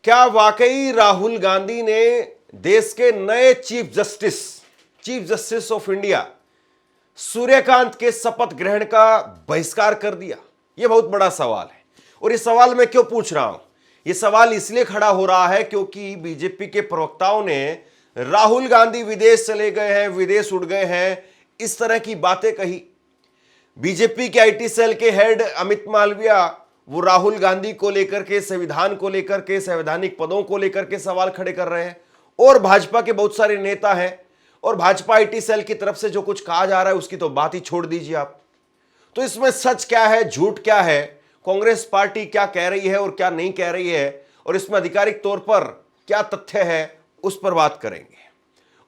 क्या वाकई राहुल गांधी ने देश के नए chief justice of India Suryakant के शपथ ग्रहण का बहिष्कार कर दिया? यह बहुत बड़ा सवाल है। और इस सवाल मैं क्यों पूछ रहा हूं? यह सवाल इसलिए खड़ा हो रहा है क्योंकि बीजेपी के प्रवक्ताओं ने राहुल गांधी विदेश चले गए हैं, विदेश उड़ गए हैं, इस तरह की बातें कही। बीजेपी के आईटी सेल के हेड अमित मालविया वो राहुल गांधी को लेकर के, संविधान को लेकर के, संवैधानिक पदों को लेकर के सवाल खड़े कर रहे हैं। और भाजपा के बहुत सारे नेता हैं और भाजपा आईटी सेल की तरफ से जो कुछ कहा जा रहा है उसकी तो बात ही छोड़ दीजिए आप। तो इसमें सच क्या है, झूठ क्या है, कांग्रेस पार्टी क्या कह रही है और क्या नहीं कह रही है, और इसमें आधिकारिक तौर पर क्या तथ्य है, उस पर बात करेंगे।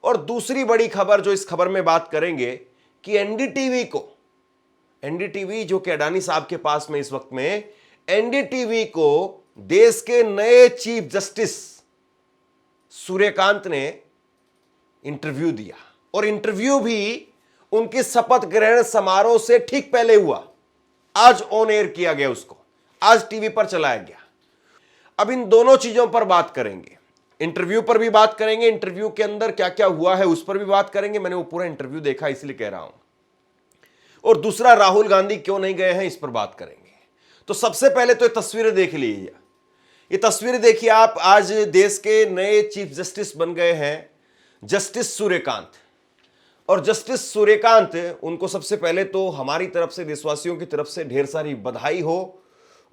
और दूसरी बड़ी खबर जो इस खबर में बात करेंगे कि एनडीटीवी जो कि अडानी साहब के पास में इस वक्त में, एनडीटीवी को देश के नए चीफ जस्टिस सूर्यकांत ने इंटरव्यू दिया। और इंटरव्यू भी उनके शपथ ग्रहण समारोह से ठीक पहले हुआ। आज ऑन एयर किया गया, उसको आज टीवी पर चलाया गया। अब इन दोनों चीजों पर बात करेंगे। इंटरव्यू पर भी बात करेंगे, इंटरव्यू के अंदर क्या क्या हुआ है उस पर भी बात करेंगे। मैंने वो पूरा इंटरव्यू देखा इसलिए कह रहा हूं। और दूसरा, राहुल गांधी क्यों नहीं गए हैं, इस पर बात करेंगे। तो सबसे पहले तो ये तस्वीरें देख लीजिए। ये तस्वीरें देखिए आप। आज देश के नए चीफ जस्टिस बन गए हैं जस्टिस सूर्यकांत। और जस्टिस सूर्यकांत, उनको सबसे पहले तो हमारी तरफ से, देशवासियों की तरफ से ढेर सारी बधाई हो।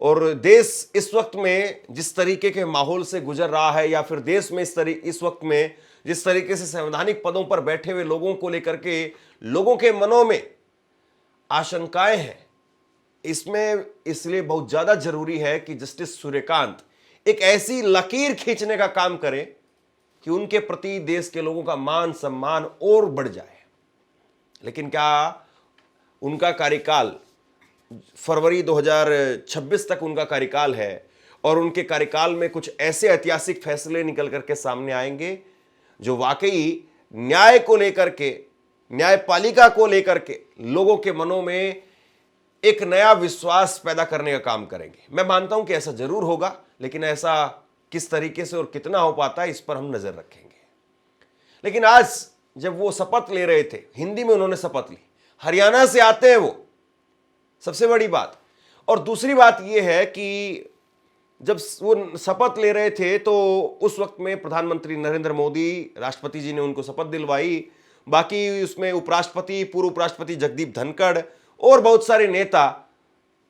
और देश इस वक्त में जिस तरीके के माहौल से गुजर रहा है, या फिर देश में इस वक्त में जिस तरीके से संवैधानिक पदों पर बैठे हुए लोगों को लेकर के लोगों के मनों में आशंकाएं हैं, इसमें इसलिए बहुत ज्यादा जरूरी है कि जस्टिस सूर्यकांत एक ऐसी लकीर खींचने का काम करें कि उनके प्रति देश के लोगों का मान सम्मान और बढ़ जाए। लेकिन क्या उनका कार्यकाल फरवरी 2026 तक उनका कार्यकाल है, और उनके कार्यकाल में कुछ ऐसे ऐतिहासिक फैसले निकल करके सामने आएंगे जो वाकई न्याय को लेकर के, न्यायपालिका को लेकर के लोगों के मनों में एक नया विश्वास पैदा करने का काम करेंगे। मैं मानता हूं कि ऐसा जरूर होगा, लेकिन ऐसा किस तरीके से और कितना हो पाता है इस पर हम नजर रखेंगे। लेकिन आज जब वो शपथ ले रहे थे, हिंदी में उन्होंने शपथ ली, हरियाणा से आते हैं वो, सबसे बड़ी बात। और दूसरी बात यह है कि जब वो शपथ ले रहे थे तो उस वक्त में प्रधानमंत्री नरेंद्र मोदी, राष्ट्रपति जी ने उनको शपथ दिलवाई। बाकी उसमें उपराष्ट्रपति, पूर्व उपराष्ट्रपति जगदीप धनखड़ और बहुत सारे नेता,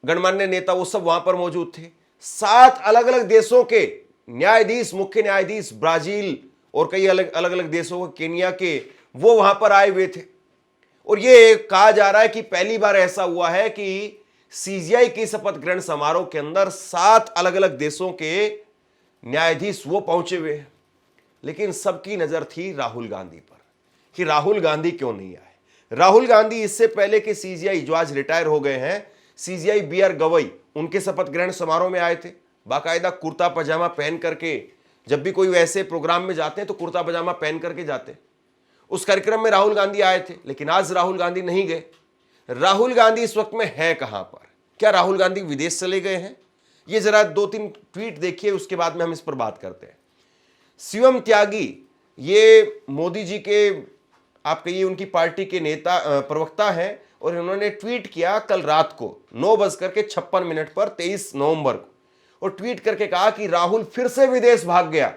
गणमान्य नेता, वो सब वहां पर मौजूद थे। 7 अलग अलग देशों के न्यायाधीश, मुख्य न्यायाधीश, ब्राजील और कई अलग अलग देशों के, केनिया के, वो वहां पर आए हुए थे। और ये कहा जा रहा है कि पहली बार ऐसा हुआ है कि सीजीआई की शपथ ग्रहण समारोह के अंदर 7 अलग अलग देशों के न्यायाधीश वो पहुंचे हुए हैं। लेकिन सबकी नजर थी राहुल गांधी पर कि राहुल गांधी क्यों नहीं आए। राहुल गांधी इससे पहले के सीजीआई जो आज रिटायर हो गए हैं, सीजीआई बीआर गवई, उनके शपथ ग्रहण समारोह में आए थे। बाकायदा कुर्ता पजामा पहन करके, जब भी कोई वैसे प्रोग्राम में जाते हैं तो कुर्ता पजामा पहन करके जाते हैं। उस कार्यक्रम में राहुल गांधी आए थे, लेकिन आज राहुल गांधी नहीं गए। राहुल गांधी इस वक्त में है कहां पर? क्या राहुल गांधी विदेश चले गए हैं? ये जरा 2-3 ट्वीट देखिए, उसके बाद में हम इस पर बात करते हैं। शिवम त्यागी, ये मोदी जी के, आप कहिए उनकी पार्टी के नेता, प्रवक्ता हैं, और इन्होंने ट्वीट किया कल रात को 9:56 पर 23 नवंबर को, और ट्वीट करके कहा कि राहुल फिर से विदेश भाग गया।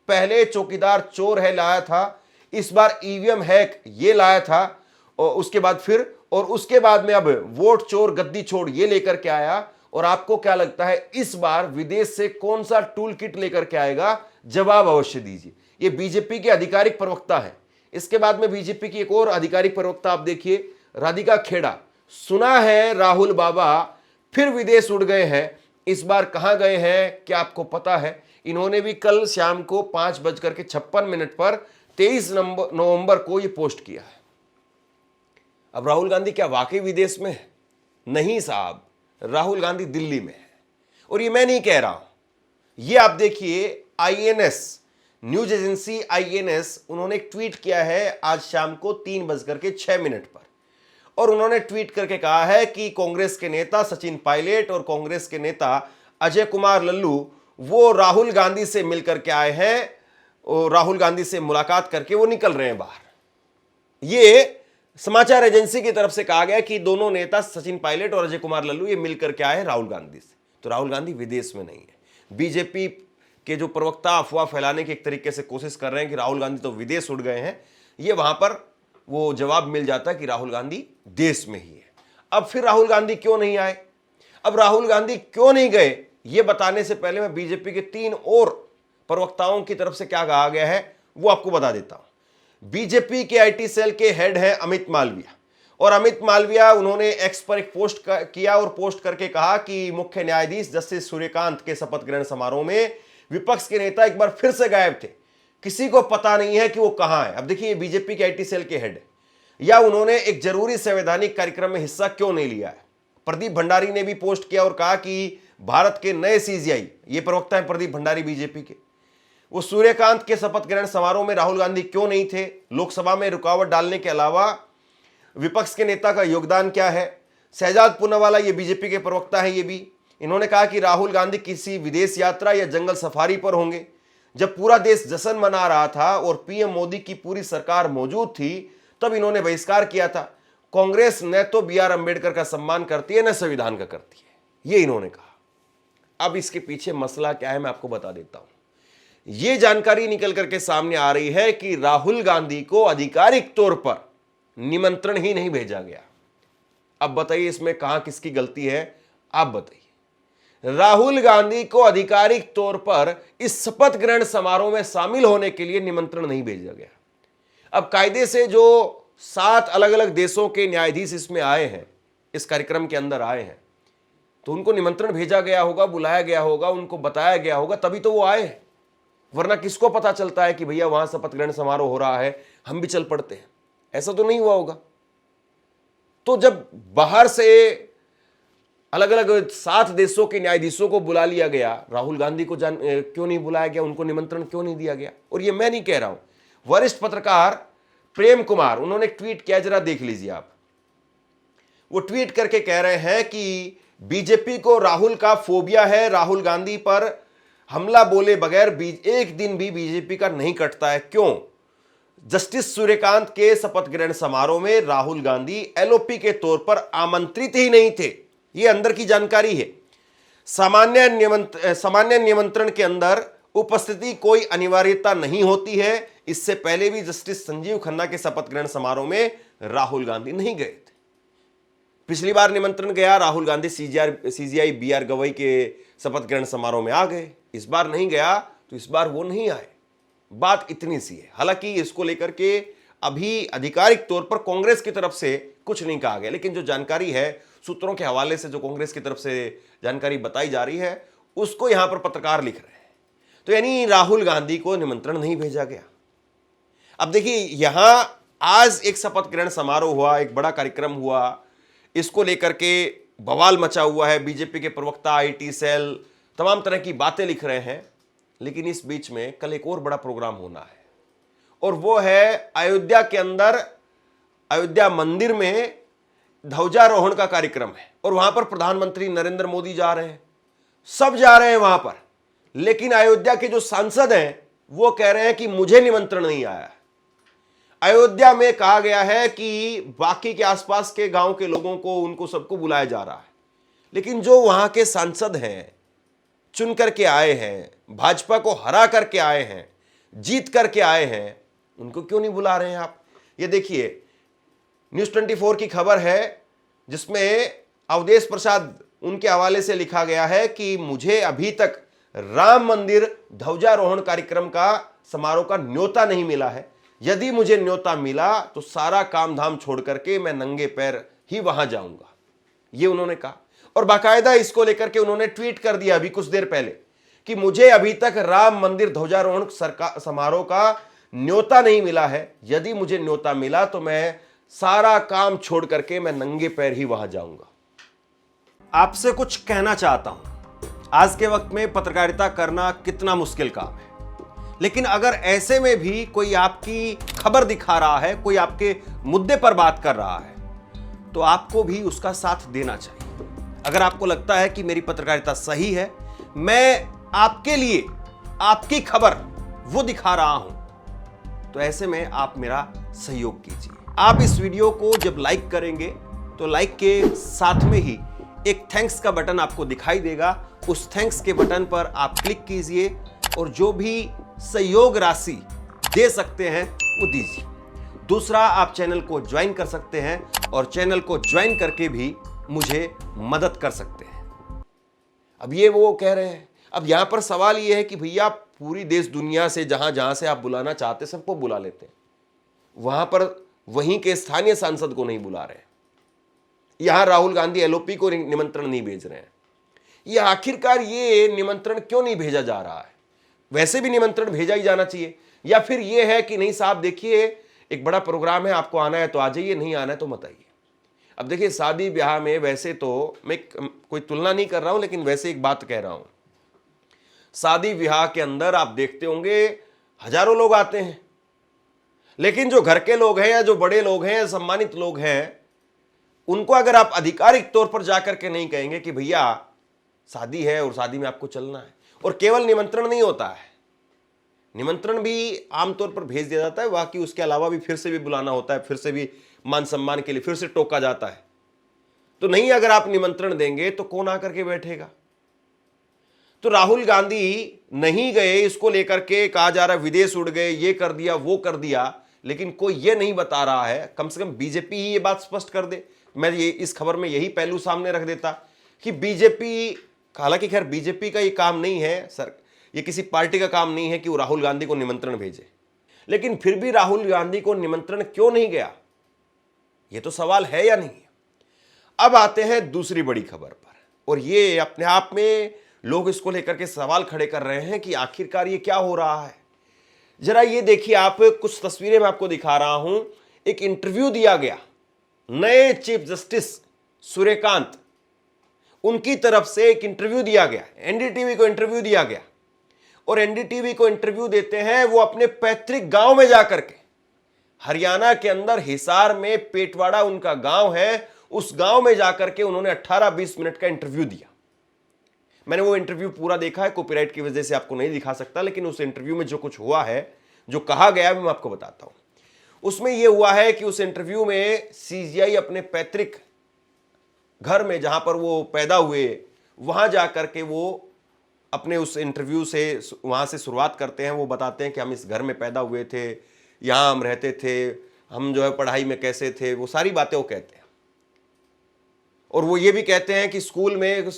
पहले चौकीदार चोर है लाया था, इस बार ईवीएम हैक ये लाया था, और उसके बाद फिर, और उसके बाद में अब वोट चोर गद्दी छोड़ ये लेकर के आया। और आपको क्या लगता है इस बार विदेश से कौन सा टूल किट लेकर के आएगा? जवाब अवश्य दीजिए। ये बीजेपी के आधिकारिक प्रवक्ता है। इसके बाद में बीजेपी की एक और आधिकारिक प्रवक्ता आप देखिए, राधिका खेड़ा। सुना है राहुल बाबा फिर विदेश उड़ गए हैं। इस बार कहां गए हैं क्या आपको पता है? इन्होंने भी कल शाम को 5:56 पर 23 नवंबर को यह पोस्ट किया है। अब राहुल गांधी क्या वाकई विदेश में है? नहीं साहब, राहुल गांधी दिल्ली में है। और ये मैं नहीं कह रहा हूं, ये आप देखिए आईएनएस, न्यूज एजेंसी आईएनएस, उन्होंने एक ट्वीट किया है आज शाम को 3:06 पर। और उन्होंने ट्वीट करके कहा है कि कांग्रेस के नेता सचिन पायलट और कांग्रेस के नेता अजय कुमार लल्लू वो राहुल गांधी से मिलकर के आए हैं और राहुल गांधी से मुलाकात करके वो निकल रहे हैं बाहर। ये समाचार एजेंसी की तरफ से कहा गया कि दोनों नेता सचिन पायलट और अजय कुमार लल्लू ये मिलकर के आए हैं राहुल गांधी से। तो राहुल गांधी विदेश में नहीं है। बीजेपी के जो प्रवक्ता अफवाह फैलाने की एक तरीके से कोशिश कर रहे हैं कि राहुल गांधी तो विदेश उड़ गए हैं, ये वहां पर वो जवाब मिल जाता कि राहुल गांधी देश में ही है। अब फिर राहुल गांधी क्यों नहीं आए? अब राहुल गांधी क्यों नहीं गए, ये बताने से पहले मैं बीजेपी के 3 और प्रवक्ताओं की तरफ से क्या कहा गया है वो आपको बता देता हूं। बीजेपी के आईटी सेल के हेड हैं अमित मालविया, और अमित मालविया उन्होंने एक्स पर एक पोस्ट किया और पोस्ट करके कहा कि मुख्य न्यायाधीश जस्टिस सूर्यकांत के शपथ ग्रहण समारोह में विपक्ष के नेता एक बार फिर से गायब थे, किसी को पता नहीं है कि वो कहां है। अब देखिए, बीजेपी के आईटी सेल के हेड है, या उन्होंने एक जरूरी संवैधानिक कार्यक्रम में हिस्सा क्यों नहीं लिया है। प्रदीप भंडारी ने भी पोस्ट किया और कहा कि भारत के नए सीजीआई, ये प्रवक्ता है प्रदीप भंडारी बीजेपी के, वो सूर्यकांत के शपथ ग्रहण समारोह में राहुल गांधी क्यों नहीं थे। लोकसभा में रुकावट डालने के अलावा विपक्ष के नेता का योगदान क्या है। शहजाद पूनावाला, ये बीजेपी के प्रवक्ता है, ये भी इन्होंने कहा कि राहुल गांधी किसी विदेश यात्रा या जंगल सफारी पर होंगे। जब पूरा देश जश्न मना रहा था और पीएम मोदी की पूरी सरकार मौजूद थी, तब इन्होंने बहिष्कार किया था। कांग्रेस न तो बी आर अंबेडकर का सम्मान करती है न संविधान का करती है, ये इन्होंने कहा। अब इसके पीछे मसला क्या है मैं आपको बता देता हूं। यह जानकारी निकल करके सामने आ रही है कि राहुल गांधी को आधिकारिक तौर पर निमंत्रण ही नहीं भेजा गया। अब बताइए इसमें कहां किसकी गलती है, आप बताइए। राहुल गांधी को आधिकारिक तौर पर इस शपथ ग्रहण समारोह में शामिल होने के लिए निमंत्रण नहीं भेजा गया। अब कायदे से जो 7 अलग अलग देशों के न्यायाधीश इसमें आए हैं, इस कार्यक्रम के अंदर आए हैं, तो उनको निमंत्रण भेजा गया होगा, बुलाया गया होगा, उनको बताया गया होगा, तभी तो वो आए हैं। वरना किसको पता चलता है कि भैया वहां शपथ ग्रहण समारोह हो रहा है, हम भी चल पड़ते हैं? ऐसा तो नहीं हुआ होगा। तो जब बाहर से अलग अलग 7 देशों के न्यायाधीशों को बुला लिया गया, राहुल गांधी को क्यों नहीं बुलाया गया, उनको निमंत्रण क्यों नहीं दिया गया? और ये मैं नहीं कह रहा हूं, वरिष्ठ पत्रकार प्रेम कुमार, उन्होंने ट्वीट किया, जरा देख लीजिए आप। वो ट्वीट करके कह रहे हैं कि बीजेपी को राहुल का फोबिया है, राहुल गांधी पर हमला बोले बगैर एक दिन भी बीजेपी का नहीं कटता है। क्यों? जस्टिस सूर्यकांत के शपथ ग्रहण समारोह में राहुल गांधी एलओपी के तौर पर आमंत्रित ही नहीं थे, यह अंदर की जानकारी है। सामान्य निमंत्रण के अंदर उपस्थिति कोई अनिवार्यता नहीं होती है। इससे पहले भी जस्टिस संजीव खन्ना के शपथ ग्रहण समारोह में राहुल गांधी नहीं गए थे। पिछली बार निमंत्रण गया, राहुल गांधी सीजीआई बीआर गवई के शपथ ग्रहण समारोह में आ गए। इस बार नहीं गया तो इस बार वो नहीं आए। बात इतनी सी है। हालांकि इसको लेकर के अभी आधिकारिक तौर पर कांग्रेस की तरफ से कुछ नहीं कहा गया, लेकिन जो जानकारी है सूत्रों के हवाले से जो कांग्रेस की तरफ से जानकारी बताई जा रही है उसको यहां पर पत्रकार लिख रहे हैं। तो यानी राहुल गांधी को निमंत्रण नहीं भेजा गया। अब देखिए, यहां आज एक शपथ ग्रहण समारोह हुआ, एक बड़ा कार्यक्रम हुआ, इसको लेकर के बवाल मचा हुआ है। बीजेपी के प्रवक्ता, आईटी सेल तमाम तरह की बातें लिख रहे हैं। लेकिन इस बीच में कल एक और बड़ा प्रोग्राम होना है, और वो है अयोध्या के अंदर, अयोध्या मंदिर में ध्वजारोहण का कार्यक्रम है। और वहां पर प्रधानमंत्री नरेंद्र मोदी जा रहे हैं, सब जा रहे हैं वहां पर। लेकिन अयोध्या के जो सांसद हैं वो कह रहे हैं कि मुझे निमंत्रण नहीं आया है। अयोध्या में कहा गया है कि बाकी के आसपास के गांव के लोगों को, उनको सबको बुलाया जा रहा है, लेकिन जो वहां के सांसद हैं, चुन करके आए हैं, भाजपा को हरा करके आए हैं, जीत करके आए हैं, उनको क्यों नहीं बुला रहे हैं आप? ये देखिए, न्यूज़ 24 की खबर है जिसमें अवधेश प्रसाद, उनके हवाले से लिखा गया है कि मुझे अभी तक राम मंदिर ध्वजारोहण कार्यक्रम का समारोह का न्योता नहीं मिला है। यदि मुझे न्योता मिला तो सारा काम धाम छोड़ करके मैं नंगे पैर ही वहां जाऊंगा, ये उन्होंने कहा। और बाकायदा इसको लेकर के उन्होंने ट्वीट कर दिया अभी कुछ देर पहले कि मुझे अभी तक राम मंदिर ध्वजारोहण समारोह का न्योता नहीं मिला है। यदि मुझे न्योता मिला तो मैं सारा काम छोड़ करके मैं नंगे पैर ही वहां जाऊंगा। आपसे कुछ कहना चाहता हूं। आज के वक्त में पत्रकारिता करना कितना मुश्किल काम है, लेकिन अगर ऐसे में भी कोई आपकी खबर दिखा रहा है, कोई आपके मुद्दे पर बात कर रहा है, तो आपको भी उसका साथ देना चाहिए। अगर आपको लगता है कि मेरी पत्रकारिता सही है, मैं आपके लिए आपकी खबर वो दिखा रहा हूं, तो ऐसे में आप मेरा सहयोग कीजिए। आप इस वीडियो को जब लाइक करेंगे तो लाइक के साथ में ही एक थैंक्स का बटन आपको दिखाई देगा। उस थैंक्स के बटन पर आप क्लिक कीजिए और जो भी सहयोग राशि दे सकते हैं वो दीजिए। दूसरा, आप चैनल को ज्वाइन कर सकते हैं और चैनल को ज्वाइन करके भी मुझे मदद कर सकते हैं। अब ये वो कह रहे हैं, अब यहां पर सवाल ये है कि भैया पूरी देश दुनिया से जहां जहां से आप बुलाना चाहते सबको बुला लेते हैं, वहां पर वहीं के स्थानीय सांसद को नहीं बुला रहे हैं। यहां राहुल गांधी एलओपी को निमंत्रण नहीं भेज रहे हैं। ये आखिरकार ये निमंत्रण क्यों नहीं भेजा जा रहा है? वैसे भी निमंत्रण भेजा ही जाना चाहिए, या फिर ये है कि नहीं साहब देखिए एक बड़ा प्रोग्राम है, आपको आना है तो आ जाइए, नहीं आना है तो मत आइए। अब देखिए शादी ब्याह में वैसे तो मैं कोई तुलना नहीं कर रहा हूं, लेकिन वैसे एक बात कह रहा हूं, शादी ब्याह के अंदर आप देखते होंगे हजारों लोग आते हैं, लेकिन जो घर के लोग हैं या जो बड़े लोग हैं या सम्मानित लोग हैं, उनको अगर आप आधिकारिक तौर पर जाकर के नहीं कहेंगे कि भैया शादी है और शादी में आपको चलना है, और केवल निमंत्रण नहीं होता है, निमंत्रण भी आमतौर पर भेज दिया जाता है, बाकी उसके अलावा भी फिर से भी बुलाना होता है, फिर से भी मान सम्मान के लिए फिर से टोका जाता है। तो नहीं, अगर आप निमंत्रण देंगे तो कौन आकर के बैठेगा? तो राहुल गांधी नहीं गए, इसको लेकर के कहा जा रहा है विदेश उड़ गए, ये कर दिया वो कर दिया, लेकिन कोई ये नहीं बता रहा है, कम से कम बीजेपी ही ये बात स्पष्ट कर दे। मैं ये इस खबर में यही पहलू सामने रख देता कि बीजेपी, हालांकि खैर बीजेपी का ये काम नहीं है सर, ये किसी पार्टी का काम नहीं है कि वो राहुल गांधी को निमंत्रण भेजे, लेकिन फिर भी राहुल गांधी को निमंत्रण क्यों नहीं गया, ये तो सवाल है या नहीं। अब आते हैं दूसरी बड़ी खबर पर, और ये अपने आप में लोग इसको लेकर के सवाल खड़े कर रहे हैं कि आखिरकार ये क्या हो रहा है। जरा ये देखिए, आप कुछ तस्वीरें मैं आपको दिखा रहा हूं। एक इंटरव्यू दिया गया नए चीफ जस्टिस सूर्यकांत, उनकी तरफ से एक इंटरव्यू दिया गया, एनडीटीवी को इंटरव्यू दिया गया, और एनडीटीवी को इंटरव्यू देते हैं वो अपने पैतृक गांव में जाकर के, हरियाणा के अंदर हिसार में पेटवाड़ा उनका गांव है, उस गांव में जाकर के उन्होंने 18-20 मिनट का इंटरव्यू दिया। मैंने वो इंटरव्यू पूरा देखा है, कॉपीराइट की वजह से आपको नहीं दिखा सकता, लेकिन उस इंटरव्यू में जो कुछ हुआ है, जो कहा गया मैं आपको बताता हूं। उसमें यह हुआ है कि उस इंटरव्यू में सीजीआई अपने पैतृक घर में जहां पर वो पैदा हुए, वहां जाकर के वो अपने उस इंटरव्यू से वहां से शुरुआत करते हैं। वो बताते हैं कि हम इस घर में पैदा हुए थे, यहां हम रहते थे, हम जो है पढ़ाई में कैसे थे, वो सारी बातें वो कहते हैं। और वो ये भी कहते हैं कि स्कूल में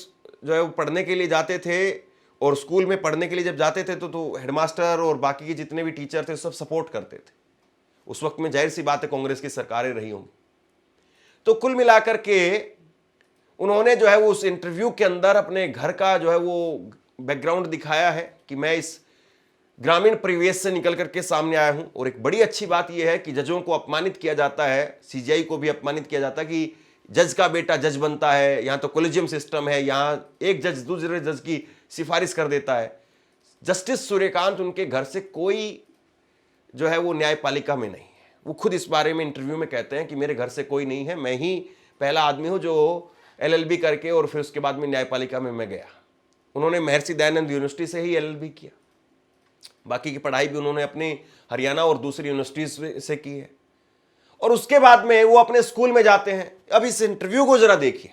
जो है वो पढ़ने के लिए जाते थे, और स्कूल में पढ़ने के लिए जब जाते थे तो हेडमास्टर और बाकी के जितने भी टीचर थे सब सपोर्ट करते थे। उस वक्त में जाहिर सी बात है कांग्रेस की सरकारें रही होंगी। तो कुल मिलाकर के उन्होंने जो है वो उस इंटरव्यू के अंदर अपने घर का जो है वो बैकग्राउंड दिखाया है कि मैं इस ग्रामीण परिवेश से निकल करके सामने आया हूं। और एक बड़ी अच्छी बात यह है कि जजों को अपमानित किया जाता है, सीजीआई को भी अपमानित किया जाता है कि जज का बेटा जज बनता है, यहां तो कोलेजियम सिस्टम है, यहां एक जज दूसरे जज की सिफारिश कर देता है। जस्टिस सूर्यकांत उनके घर से कोई जो है वो न्यायपालिका में नहीं है। वो खुद इस बारे में इंटरव्यू में कहते हैं कि मेरे घर से कोई नहीं है, मैं ही पहला आदमी हूं जो एलएलबी करके और फिर उसके बाद में न्यायपालिका में मैं गया। उन्होंने महर्षि दयानंद यूनिवर्सिटी से ही एलएलबी किया, बाकी की पढ़ाई भी उन्होंने अपनी हरियाणा और दूसरी यूनिवर्सिटी से की है। और उसके बाद में वो अपने स्कूल में जाते हैं। अब इस इंटरव्यू को जरा देखिए,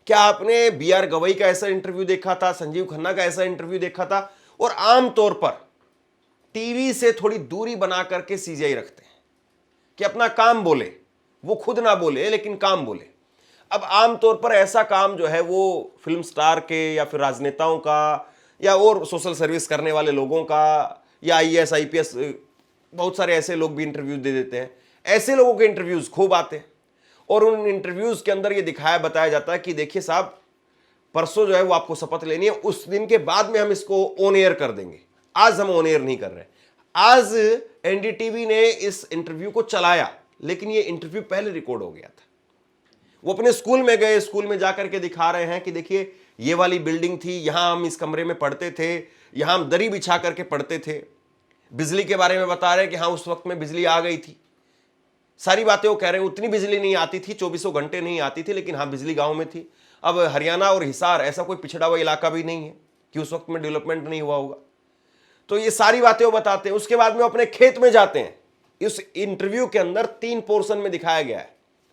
क्या आपने बीआर गवई का ऐसा इंटरव्यू देखा था, संजीव खन्ना का ऐसा इंटरव्यू देखा था? और आमतौर पर टीवी से थोड़ी दूरी बना करके सीजीआई रखते हैं कि अपना काम बोले, वो खुद ना बोले लेकिन काम बोले। अब आमतौर पर ऐसा काम जो है वो फिल्म स्टार के या फिर राजनेताओं का या और सोशल सर्विस करने वाले लोगों का या आईएएस आईपीएस, बहुत सारे ऐसे लोग भी इंटरव्यू दे देते हैं। ऐसे लोगों के इंटरव्यूज खूब आते हैं और उन इंटरव्यूज के अंदर ये दिखाया बताया जाता है कि देखिए साहब परसों जो है वो आपको शपथ लेनी है, उस दिन के बाद में हम इसको ऑन एयर कर देंगे। आज हम ऑन एयर नहीं कर रहे। आज एनडीटीवी ने इस इंटरव्यू को चलाया, लेकिन ये इंटरव्यू पहले रिकॉर्ड हो गया था। वो अपने स्कूल में गए, स्कूल में जाकर के दिखा रहे हैं कि देखिए ये वाली बिल्डिंग थी, यहां हम इस कमरे में पढ़ते थे, यहां हम दरी बिछा करके पढ़ते थे। बिजली के बारे में बता रहे हैं कि हाँ उस वक्त में बिजली आ गई थी। सारी बातें वो कह रहे हैं, उतनी बिजली नहीं आती थी, 24 घंटे नहीं आती थी, लेकिन हाँ बिजली गांव में थी। अब हरियाणा और हिसार ऐसा कोई पिछड़ा हुआ इलाका भी नहीं है, कि उस वक्त में डेवलपमेंट नहीं हुआ होगा। तो ये सारी बातें वो बताते हैं। उसके बाद में वो अपने खेत में जाते हैं। इस इंटरव्यू के अंदर 3 पोर्शन में दिखाया गया है।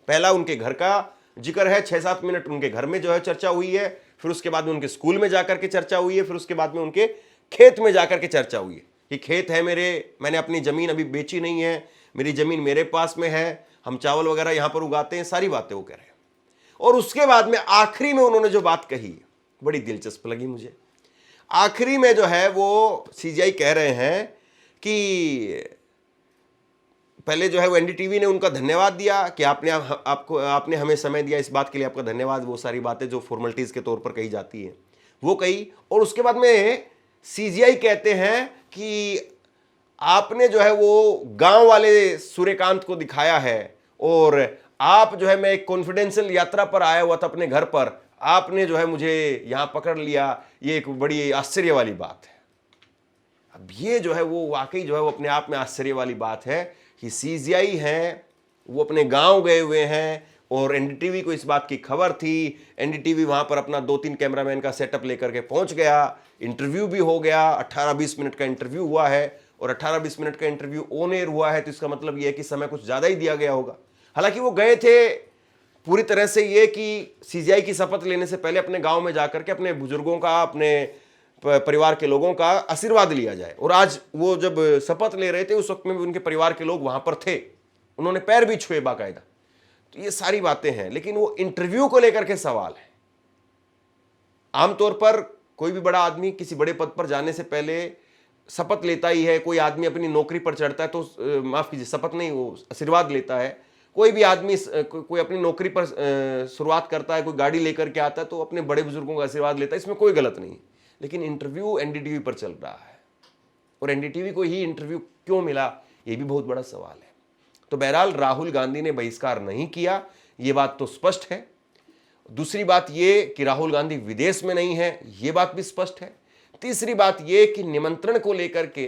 पहला उनके घर का जिक्र है, 6-7 मिनट उनके घर में जो है चर्चा हुई है। फिर उसके बाद में उनके स्कूल में जाकर के चर्चा हुई है। फिर उसके बाद में उनके खेत में जाकर के चर्चा हुई है कि खेत है मेरे, मैंने अपनी जमीन अभी बेची नहीं है, मेरी जमीन मेरे पास में है, हम चावल वगैरह यहां पर उगाते हैं, सारी बातें वो कह रहे हैं। और उसके बाद में आखिरी में उन्होंने जो बात कही बड़ी दिलचस्प लगी मुझे। आखिरी में जो है वो सीजीआई कह रहे हैं कि पहले जो है वो एनडीटीवी ने उनका धन्यवाद दिया कि आपने हमें समय दिया, इस बात के लिए आपका धन्यवाद। वो सारी बातें जो फॉर्मेलिटीज के तौर पर कही जाती हैं वो कही। और उसके बाद में सीजीआई कहते हैं कि आपने जो है वो गांव वाले सूर्यकांत को दिखाया है और आप जो है, मैं एक कॉन्फिडेंशियल यात्रा पर आया हुआ था अपने घर पर, आपने जो है मुझे यहां पकड़ लिया, ये एक बड़ी आश्चर्य वाली बात है। अब ये जो है वो वाकई जो है वो अपने आप में आश्चर्य वाली बात है कि सीजीआई हैं, वो अपने गांव गए हुए हैं और एनडीटीवी को इस बात की खबर थी। एनडीटीवी वहां पर अपना 2-3 कैमरामैन का सेटअप लेकर के पहुंच गया, इंटरव्यू भी हो गया। 18-20 मिनट का इंटरव्यू हुआ है और 18-20 मिनट का इंटरव्यू ऑन एयर हुआ है, तो इसका मतलब यह है कि समय कुछ ज्यादा ही दिया गया होगा। हालांकि वो गए थे पूरी तरह से ये कि सीजीआई की शपथ लेने से पहले अपने गांव में जाकर के अपने बुजुर्गों का, अपने परिवार के लोगों का आशीर्वाद लिया जाए। और आज वो जब शपथ ले रहे थे उस वक्त में भी उनके परिवार के लोग वहां पर थे, उन्होंने पैर भी छुए बाकायदा। तो ये सारी बातें हैं, लेकिन वो इंटरव्यू को लेकर के सवाल है। आमतौर पर कोई भी बड़ा आदमी किसी बड़े पद पर जाने से पहले शपथ लेता ही है। कोई आदमी अपनी नौकरी पर चढ़ता है तो माफ कीजिए, शपथ नहीं, वो आशीर्वाद लेता है। कोई भी आदमी कोई अपनी नौकरी पर शुरुआत करता है, कोई गाड़ी लेकर के आता है तो अपने बड़े बुजुर्गों का आशीर्वाद लेता है, इसमें कोई गलत नहीं। लेकिन इंटरव्यू एनडीटीवी पर चल रहा है और एनडीटीवी को ही इंटरव्यू क्यों मिला, ये भी बहुत बड़ा सवाल है। तो बहरहाल राहुल गांधी ने बहिष्कार नहीं किया, ये बात तो स्पष्ट है। दूसरी बात ये कि राहुल गांधी विदेश में नहीं है, ये बात भी स्पष्ट है। तीसरी बात ये कि निमंत्रण को लेकर के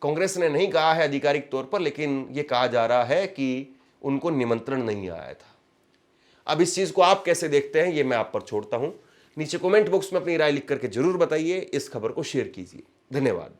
कांग्रेस ने नहीं कहा है आधिकारिक तौर पर, लेकिन यह कहा जा रहा है कि उनको निमंत्रण नहीं आया था। अब इस चीज को आप कैसे देखते हैं, ये मैं आप पर छोड़ता हूं। नीचे कमेंट बॉक्स में अपनी राय लिख करके जरूर बताइए। इस खबर को शेयर कीजिए। धन्यवाद।